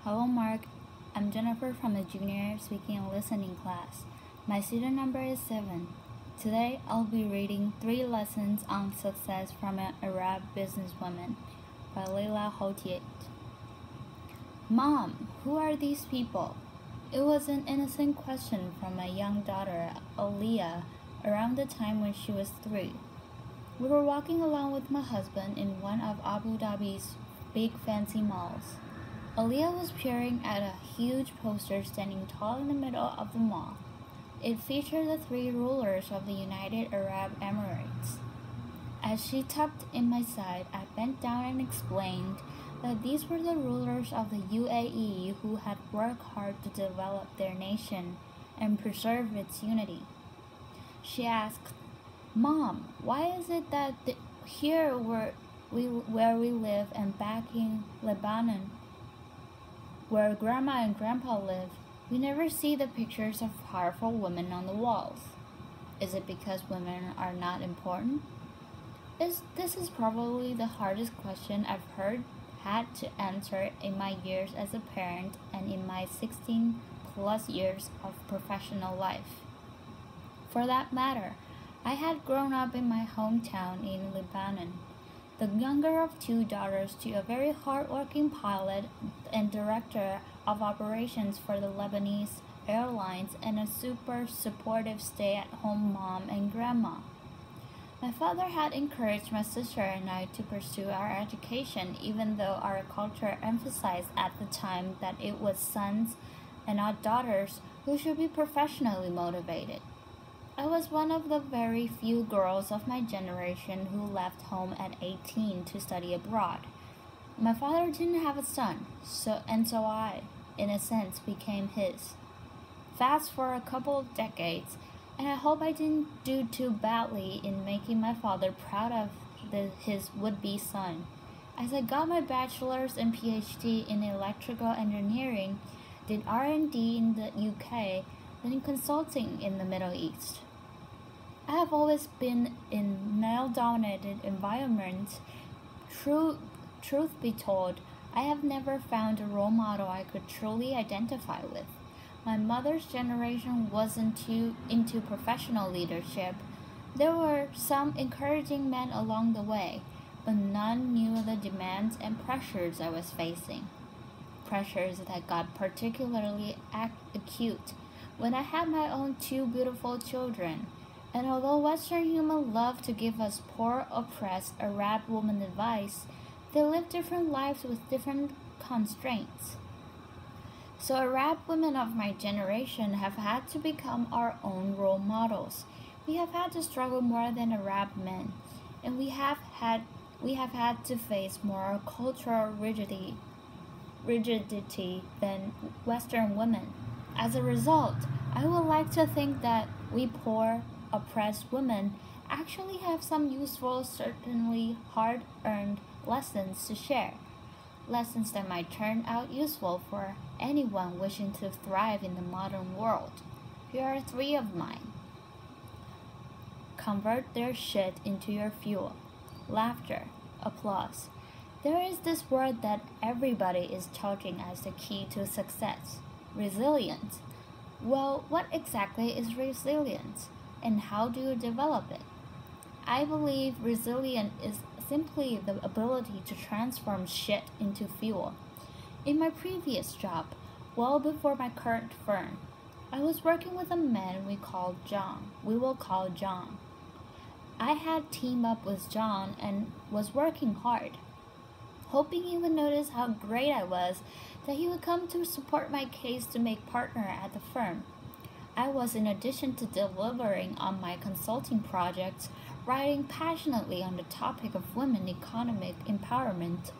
Hello, Mark. I'm Jennifer from the Junior Speaking and Listening class. My student number is 7. Today, I'll be reading 3 lessons on success from an Arab businesswoman by Leila Hoteit. Mom, who are these people? It was an innocent question from my young daughter, Leila, around the time when she was 3. We were walking along with my husband in one of Abu Dhabi's big fancy malls. Leila was peering at a huge poster standing tall in the middle of the mall. It featured the 3 rulers of the United Arab Emirates. As she tucked in my side, I bent down and explained that these were the rulers of the UAE who had worked hard to develop their nation and preserve its unity. She asked, Mom, why is it that here where we live and back in Lebanon, where Grandma and Grandpa live, we never see the pictures of powerful women on the walls? Is it because women are not important? This is probably the hardest question I've had to answer in my years as a parent and in my 16 plus years of professional life. For that matter, I had grown up in my hometown in Lebanon, the younger of 2 daughters to a very hard-working pilot and director of operations for the Lebanese Airlines and a super supportive stay-at-home mom and grandma. My father had encouraged my sister and I to pursue our education, even though our culture emphasized at the time that it was sons and not daughters who should be professionally motivated. I was one of the very few girls of my generation who left home at 18 to study abroad. My father didn't have a son, so I, in a sense, became his. Fast for a couple of decades, and I hope I didn't do too badly in making my father proud of his would-be son. As I got my bachelor's and PhD in electrical engineering, did R&D in the UK, then consulting in the Middle East. I have always been in male-dominated environments. Truth be told, I have never found a role model I could truly identify with. My mother's generation wasn't too into professional leadership. There were some encouraging men along the way, but none knew the demands and pressures I was facing. Pressures that got particularly acute when I had my own 2 beautiful children. And although Western humans love to give us poor, oppressed Arab women advice, they live different lives with different constraints. So Arab women of my generation have had to become our own role models. We have had to struggle more than Arab men, and we have had to face more cultural rigidity than Western women. As a result, I would like to think that we poor, oppressed women actually have some useful, certainly hard-earned lessons to share. Lessons that might turn out useful for anyone wishing to thrive in the modern world. Here are 3 of mine. Convert their shit into your fuel. Laughter. Applause. There is this word that everybody is touting as the key to success. Resilience. Well, what exactly is resilience? And how do you develop it? I believe resilience is simply the ability to transform shit into fuel. In my previous job, well before my current firm, I was working with a man we will call John. I had teamed up with John and was working hard, hoping he would notice how great I was, that he would come to support my case to make partner at the firm. I was, in addition to delivering on my consulting projects, writing passionately on the topic of women economic empowerment.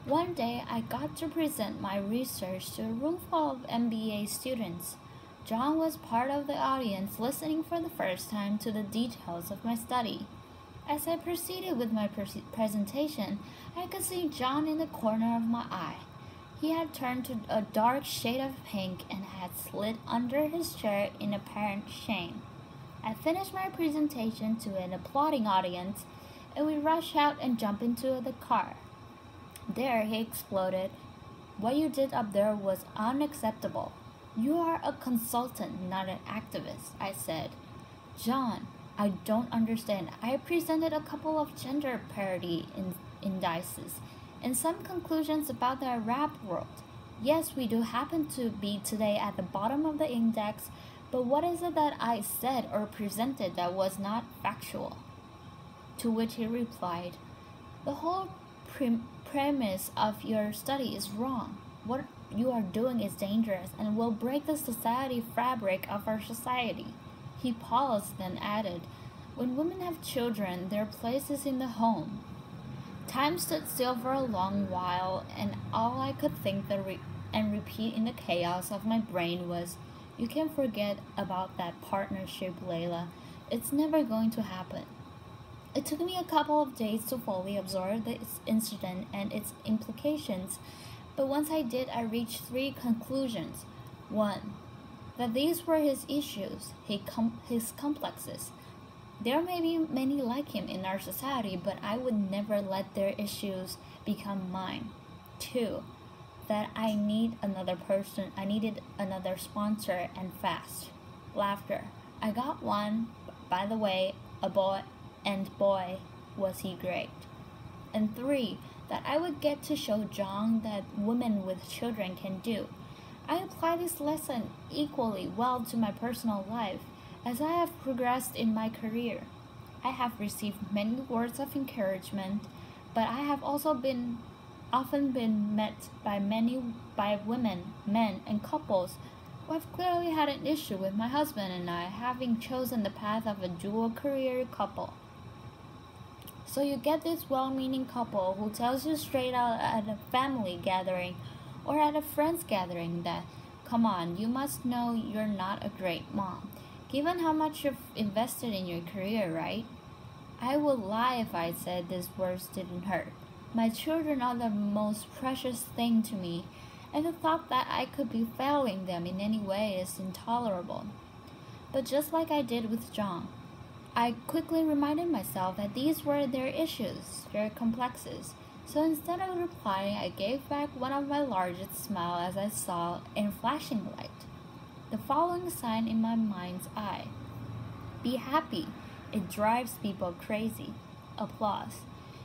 One day, I got to present my research to a room full of MBA students. John was part of the audience, listening for the first time to the details of my study. As I proceeded with my presentation, I could see John in the corner of my eye. He had turned to a dark shade of pink and had slid under his chair in apparent shame. I finished my presentation to an applauding audience, and we rushed out and jumped into the car. There he exploded, What you did up there was unacceptable. You are a consultant, not an activist, I said. John, I don't understand. I presented a couple of gender parity indices and some conclusions about the Arab world. Yes, we do happen to be today at the bottom of the index, but what is it that I said or presented that was not factual? To which he replied, the whole premise of your study is wrong. What you are doing is dangerous and will break the society fabric of our society. He paused, then added, when women have children, their place is in the home. Time stood still for a long while, and all I could think and repeat in the chaos of my brain was, you can forget about that partnership, Leila. It's never going to happen. It took me a couple of days to fully absorb this incident and its implications, but once I did, I reached three conclusions. One, that these were his issues, his complexes. There may be many like him in our society, but I would never let their issues become mine. Two, that I needed another sponsor and fast. Laughter. I got one, by the way, a boy, and boy, was he great. And three, that I would get to show John that women with children can do. I apply this lesson equally well to my personal life as I have progressed in my career. I have received many words of encouragement, but I have also often been met by women, men, and couples who have clearly had an issue with my husband and I having chosen the path of a dual career couple. So you get this well-meaning couple who tells you straight out at a family gathering or at a friend's gathering that, come on, you must know you're not a great mom, given how much you've invested in your career, right? I would lie if I said these words didn't hurt. My children are the most precious thing to me, and the thought that I could be failing them in any way is intolerable. But just like I did with John, I quickly reminded myself that these were their issues, their complexes. So instead of replying, I gave back one of my largest smiles as I saw a flashing light. The following sign in my mind's eye. Be happy. It drives people crazy. Applause.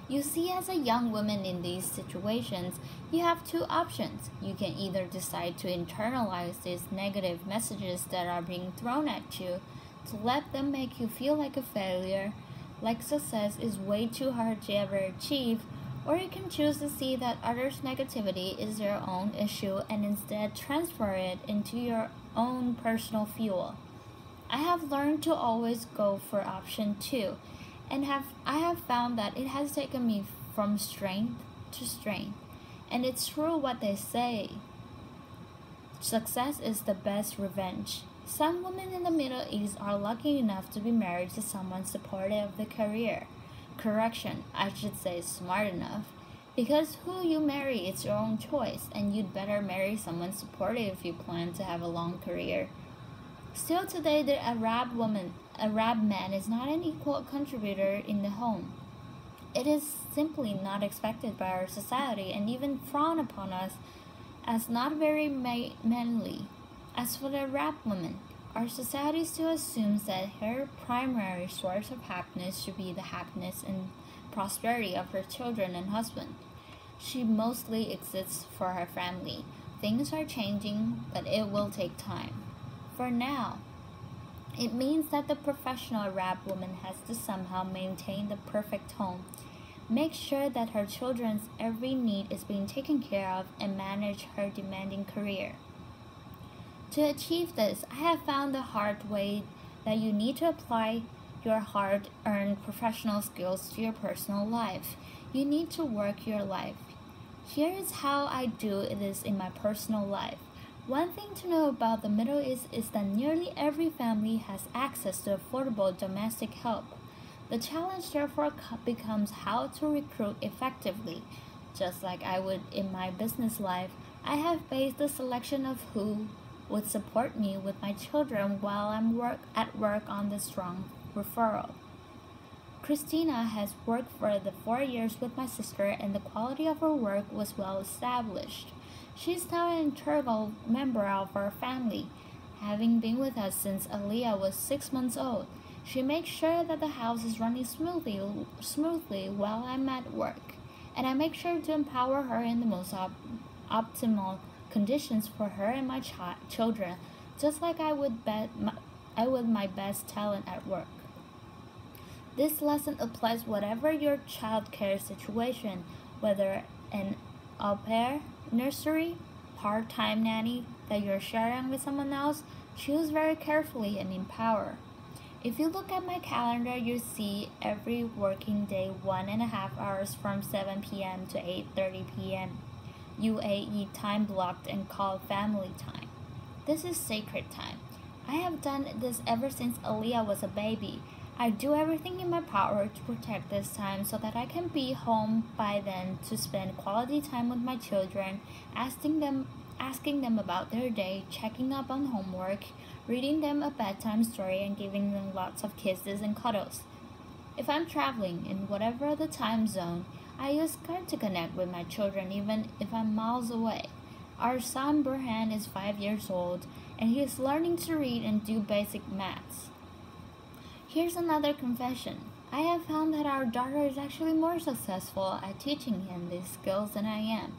You see, as a young woman in these situations, you have two options. You can either decide to internalize these negative messages that are being thrown at you, to let them make you feel like a failure, like success is way too hard to ever achieve, or you can choose to see that others' negativity is their own issue and instead transfer it into your own personal fuel. I have learned to always go for option 2, and I have found that it has taken me from strength to strength. And it's true what they say. Success is the best revenge. Some women in the Middle East are lucky enough to be married to someone supportive of their career. Correction, I should say smart enough. Because who you marry is your own choice, and you'd better marry someone supportive if you plan to have a long career. Still today, the Arab man is not an equal contributor in the home. It is simply not expected by our society and even frowned upon us as not very manly. As for the Arab woman, our society still assumes that her primary source of happiness should be the happiness and prosperity of her children and husband. She mostly exists for her family. Things are changing, but it will take time. For now, it means that the professional Arab woman has to somehow maintain the perfect home, make sure that her children's every need is being taken care of, and manage her demanding career. To achieve this, I have found the hard way that you need to apply your hard-earned professional skills to your personal life. You need to work your life. Here is how I do this in my personal life. One thing to know about the Middle East is that nearly every family has access to affordable domestic help. The challenge therefore becomes how to recruit effectively. Just like I would in my business life, I have based the selection of who would support me with my children while I'm at work on the strong referral. Christina has worked for the 4 years with my sister, and the quality of her work was well established. She's now an integral member of our family, having been with us since Aaliyah was 6 months old. She makes sure that the house is running smoothly while I'm at work, and I make sure to empower her in the most optimal conditions for her and my children, just like I would my best talent at work. This lesson applies whatever your child care situation, whether an au pair, nursery, part-time nanny that you're sharing with someone else. Choose very carefully and empower. If you look at my calendar, you see every working day 1.5 hours from 7 p.m. to 8:30 p.m. UAE time blocked and called family time. This is sacred time. I have done this ever since Aaliyah was a baby. I do everything in my power to protect this time so that I can be home by then to spend quality time with my children, asking them about their day, checking up on homework, reading them a bedtime story, and giving them lots of kisses and cuddles. If I'm traveling in whatever the time zone, I use Skype to connect with my children even if I'm miles away. Our son Burhan is 5 years old, and he is learning to read and do basic maths. Here's another confession. I have found that our daughter is actually more successful at teaching him these skills than I am.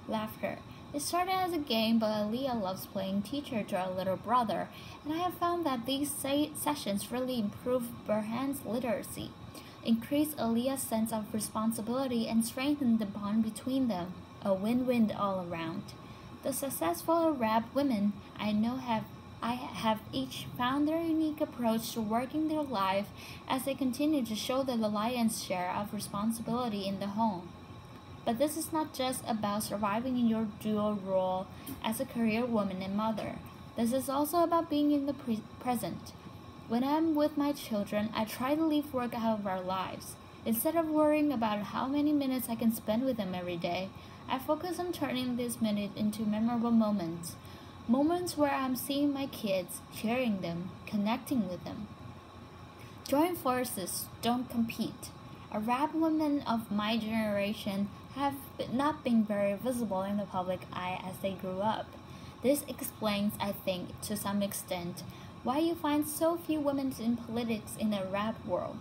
Laughter. It started as a game, but Aaliyah loves playing teacher to our little brother, and I have found that these sessions really improve Burhan's literacy, increase Aaliyah's sense of responsibility, and strengthen the bond between them. A win-win all around. The successful Arab women I know have each found their unique approach to working their life as they continue to show the lion's share of responsibility in the home. But this is not just about surviving in your dual role as a career woman and mother. This is also about being in the present. When I'm with my children, I try to leave work out of our lives. Instead of worrying about how many minutes I can spend with them every day, I focus on turning these minutes into memorable moments. Moments where I'm seeing my kids, cheering them, connecting with them. Join forces, don't compete. Arab women of my generation have not been very visible in the public eye as they grew up. This explains, I think, to some extent, why you find so few women in politics in the Arab world.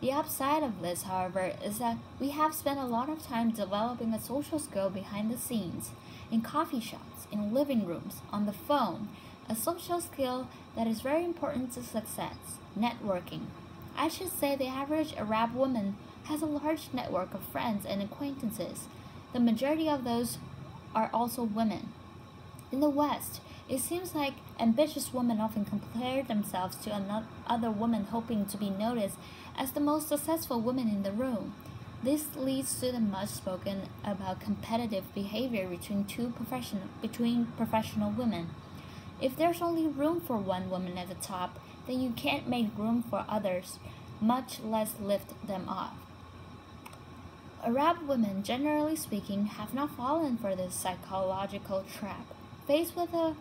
The upside of this, however, is that we have spent a lot of time developing a social skill behind the scenes, in coffee shops, in living rooms, on the phone, a social skill that is very important to success, networking. I should say the average Arab woman has a large network of friends and acquaintances. The majority of those are also women. In the West, it seems like ambitious women often compare themselves to other women hoping to be noticed as the most successful woman in the room. This leads to the much spoken about competitive behavior between professional women. If there's only room for one woman at the top, then you can't make room for others, much less lift them up. Arab women, generally speaking, have not fallen for this psychological trap. Faced with a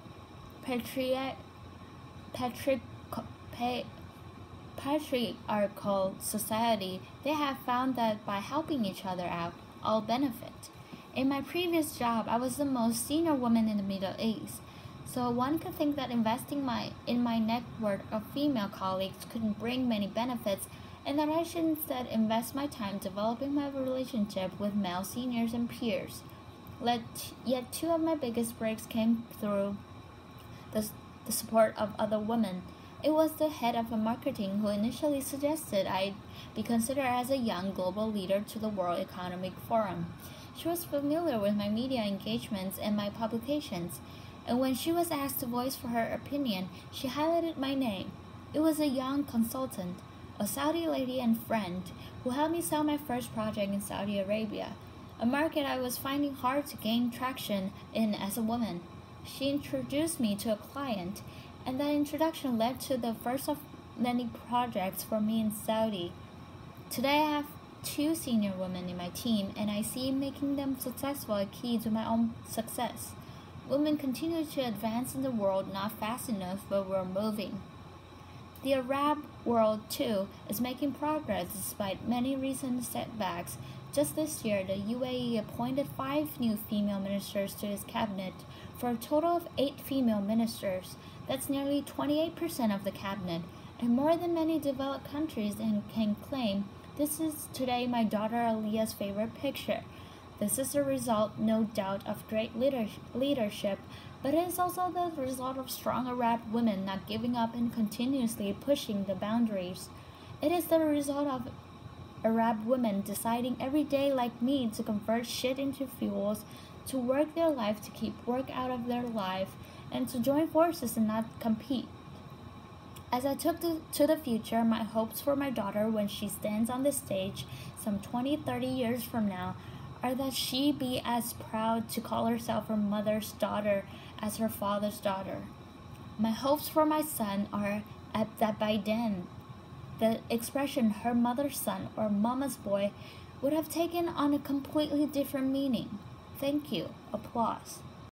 patriarchal society, they have found that by helping each other out, all benefit. In my previous job, I was the most senior woman in the Middle East, so one could think that investing in my network of female colleagues couldn't bring many benefits, and that I should instead invest my time developing my relationship with male seniors and peers. Yet two of my biggest breaks came through the support of other women. It was the head of marketing who initially suggested I be considered as a young global leader to the World Economic Forum. She was familiar with my media engagements and my publications, and when she was asked to voice for her opinion, she highlighted my name. It was a young consultant, a Saudi lady and friend, who helped me sell my first project in Saudi Arabia, a market I was finding hard to gain traction in as a woman. She introduced me to a client, and that introduction led to the first of many projects for me in Saudi. Today I have 2 senior women in my team, and I see making them successful a key to my own success. Women continue to advance in the world, not fast enough, but we're moving. The Arab world, too, is making progress despite many recent setbacks. Just this year, the UAE appointed 5 new female ministers to its cabinet, for a total of 8 female ministers. That's nearly 28% of the cabinet, and more than many developed countries, and can claim this is today my daughter Aliyah's favorite picture. This is a result, no doubt, of great leadership, but it is also the result of strong Arab women not giving up and continuously pushing the boundaries. It is the result of Arab women deciding every day, like me, to convert shit into fuels, to work their life, to keep work out of their life, and to join forces and not compete. As I took to the future, my hopes for my daughter when she stands on the stage some 20-30 years from now are that she be as proud to call herself her mother's daughter as her father's daughter. My hopes for my son are that by then, the expression her mother's son or mama's boy would have taken on a completely different meaning. Thank you. Applause.